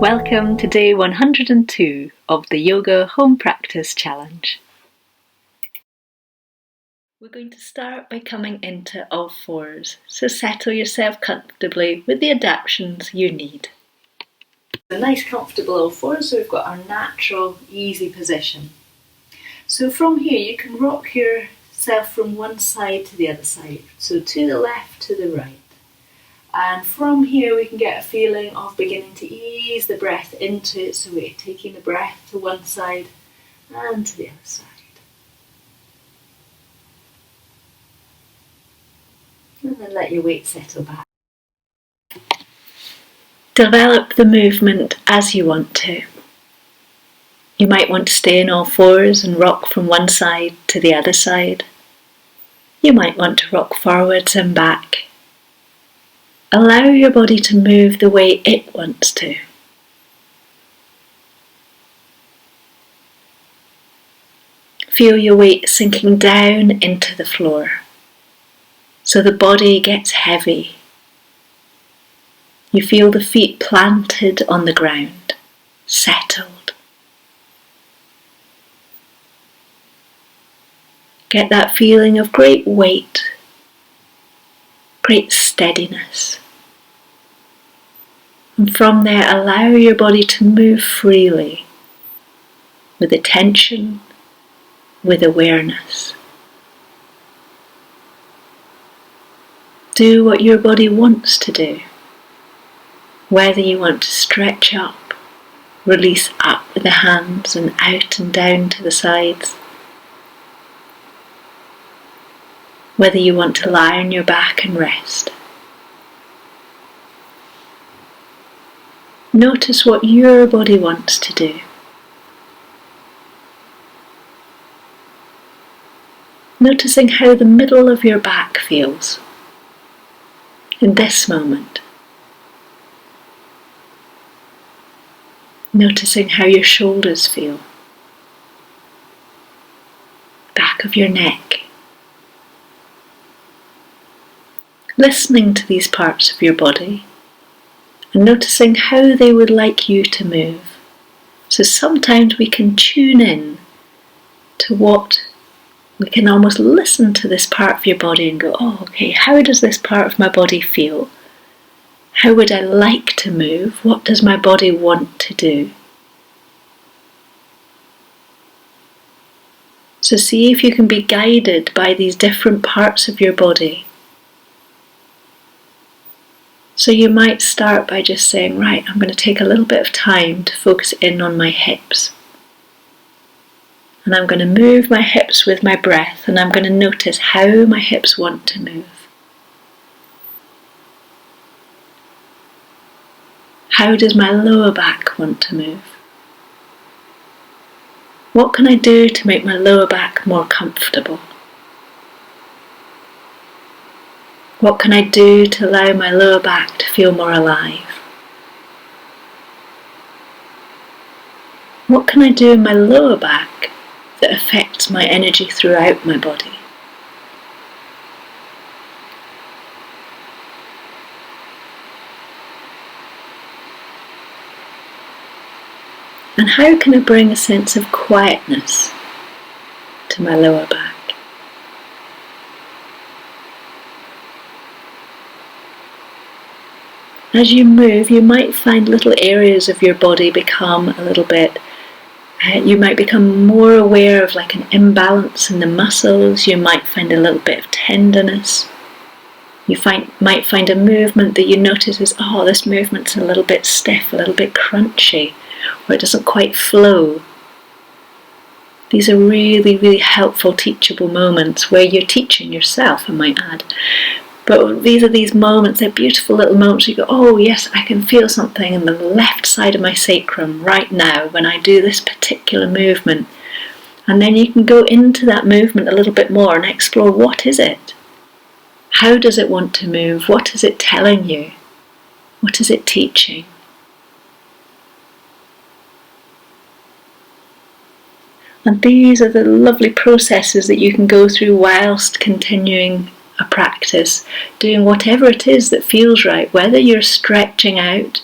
Welcome to day 102 of the Yoga Home Practice Challenge. We're going to start by coming into all fours, so settle yourself comfortably with the adaptations you need. A nice comfortable all fours, so we've got our natural easy position. So from here you can rock yourself from one side to the other side, so to the left, to the right. And from here we can get a feeling of beginning to ease the breath into it, so we're taking the breath to one side and to the other side. And then let your weight settle back. Develop the movement as you want to. You might want to stay in all fours and rock from one side to the other side. You might want to rock forwards and back. Allow your body to move the way it wants to. Feel your weight sinking down into the floor, so the body gets heavy. You feel the feet planted on the ground, settled. Get that feeling of great weight, great steadiness. And from there, allow your body to move freely, with attention, with awareness. Do what your body wants to do. Whether you want to stretch up, release up with the hands and out and down to the sides. Whether you want to lie on your back and rest. Notice what your body wants to do. Noticing how the middle of your back feels in this moment. Noticing how your shoulders feel, back of your neck. Listening to these parts of your body and noticing how they would like you to move. So sometimes we can tune in to what we can almost listen to this part of your body and go, oh, okay, how does this part of my body feel? How would I like to move? What does my body want to do? So see if you can be guided by these different parts of your body. So you might start by just saying, right, I'm going to take a little bit of time to focus in on my hips. And I'm going to move my hips with my breath, and I'm going to notice how my hips want to move. How does my lower back want to move? What can I do to make my lower back more comfortable? What can I do to allow my lower back to feel more alive? What can I do in my lower back that affects my energy throughout my body? And how can I bring a sense of quietness to my lower back? As you move, you might find little areas of your body become a little bit, you might become more aware of like an imbalance in the muscles. You might find a little bit of tenderness. You might find a movement that you notice is, oh, this movement's a little bit stiff, a little bit crunchy, or it doesn't quite flow. These are really, really helpful teachable moments where you're teaching yourself, I might add. But these are these moments, they're beautiful little moments where you go, oh yes, I can feel something in the left side of my sacrum right now when I do this particular movement. And then you can go into that movement a little bit more and explore, what is it? How does it want to move? What is it telling you? What is it teaching? And these are the lovely processes that you can go through whilst continuing a practice, doing whatever it is that feels right, whether you're stretching out,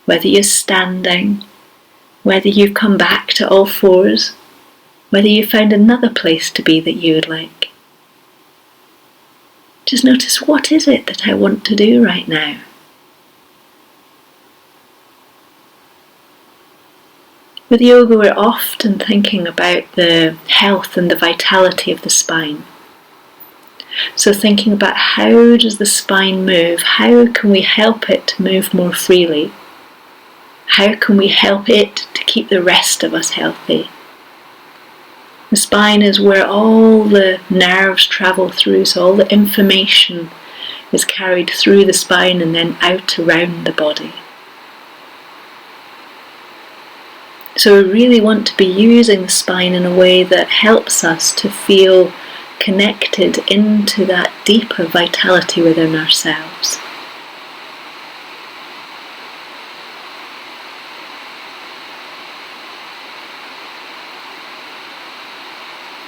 whether you're standing, whether you've come back to all fours, whether you found another place to be that you would like. Just notice, what is it that I want to do right now? With yoga, we're often thinking about the health and the vitality of the spine. So thinking about, how does the spine move? How can we help it to move more freely? How can we help it to keep the rest of us healthy? The spine is where all the nerves travel through, so all the information is carried through the spine and then out around the body. So we really want to be using the spine in a way that helps us to feel connected into that deeper vitality within ourselves.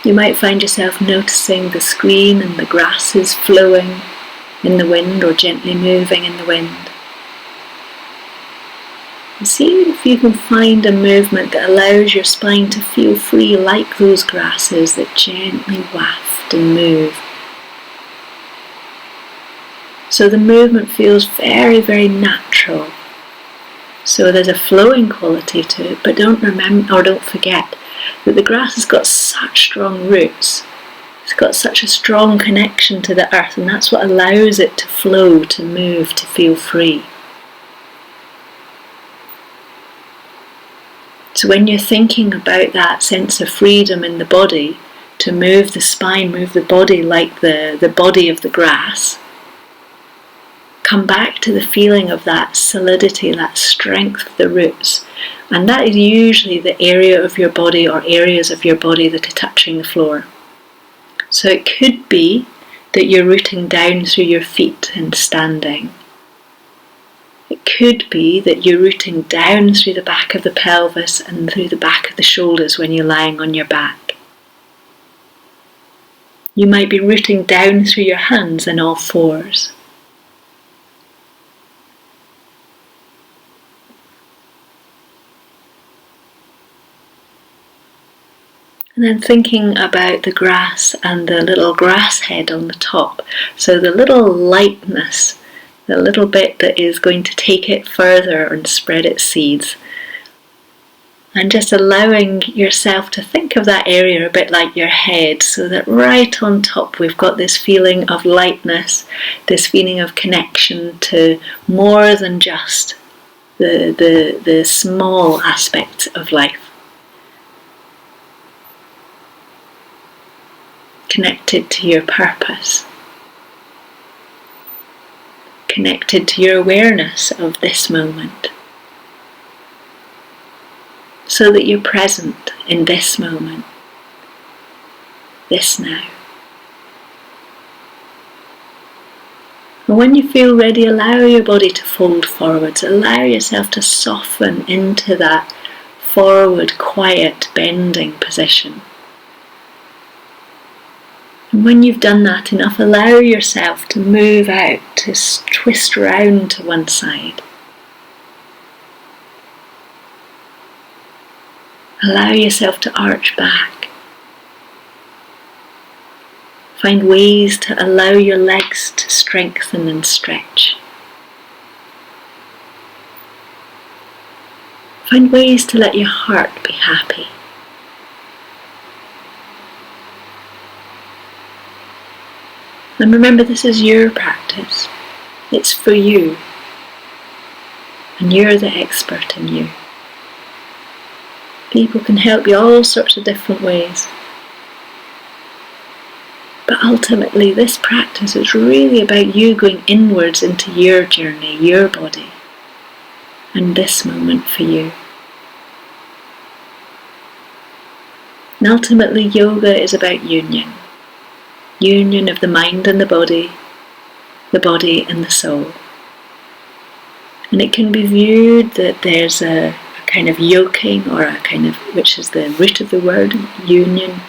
You might find yourself noticing the screen and the grasses flowing in the wind or gently moving in the wind. And see if you can find a movement that allows your spine to feel free, like those grasses that gently waft and move. So the movement feels very, very natural. So there's a flowing quality to it, but don't forget that the grass has got such strong roots. It's got such a strong connection to the earth, and that's what allows it to flow, to move, to feel free. So when you're thinking about that sense of freedom in the body, to move the spine, move the body like the body of the grass, come back to the feeling of that solidity, that strength of the roots. And that is usually the area of your body or areas of your body that are touching the floor. So it could be that you're rooting down through your feet and standing. It could be that you're rooting down through the back of the pelvis and through the back of the shoulders when you're lying on your back. You might be rooting down through your hands in all fours. And then thinking about the grass and the little grass head on the top. So the little lightness, the little bit that is going to take it further and spread its seeds. And just allowing yourself to think of that area a bit like your head, so that right on top we've got this feeling of lightness, this feeling of connection to more than just the small aspects of life. Connected to your purpose, connected to your awareness of this moment, so that you're present in this moment, this now. And when you feel ready, allow your body to fold forwards, allow yourself to soften into that forward, quiet, bending position. And when you've done that enough, allow yourself to move out, to twist round to one side. Allow yourself to arch back. Find ways to allow your legs to strengthen and stretch. Find ways to let your heart be happy. And remember, this is your practice. It's for you. And you're the expert in you. People can help you all sorts of different ways. But ultimately, this practice is really about you going inwards into your journey, your body, and this moment for you. And ultimately, yoga is about union. Union of the mind and the body and the soul. And it can be viewed that there's a kind of yoking, or a kind of, which is the root of the word, union,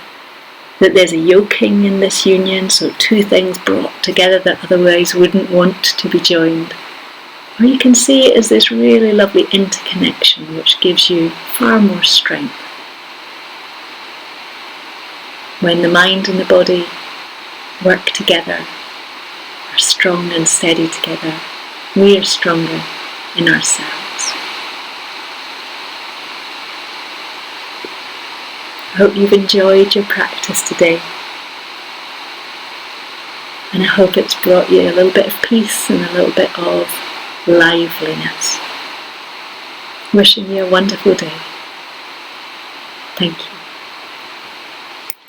that there's a yoking in this union, so two things brought together that otherwise wouldn't want to be joined. Or you can see it as this really lovely interconnection which gives you far more strength. When the mind and the body work together, are strong and steady together, we are stronger in ourselves. I hope you've enjoyed your practice today, and I hope it's brought you a little bit of peace and a little bit of liveliness. Wishing you a wonderful day. Thank you.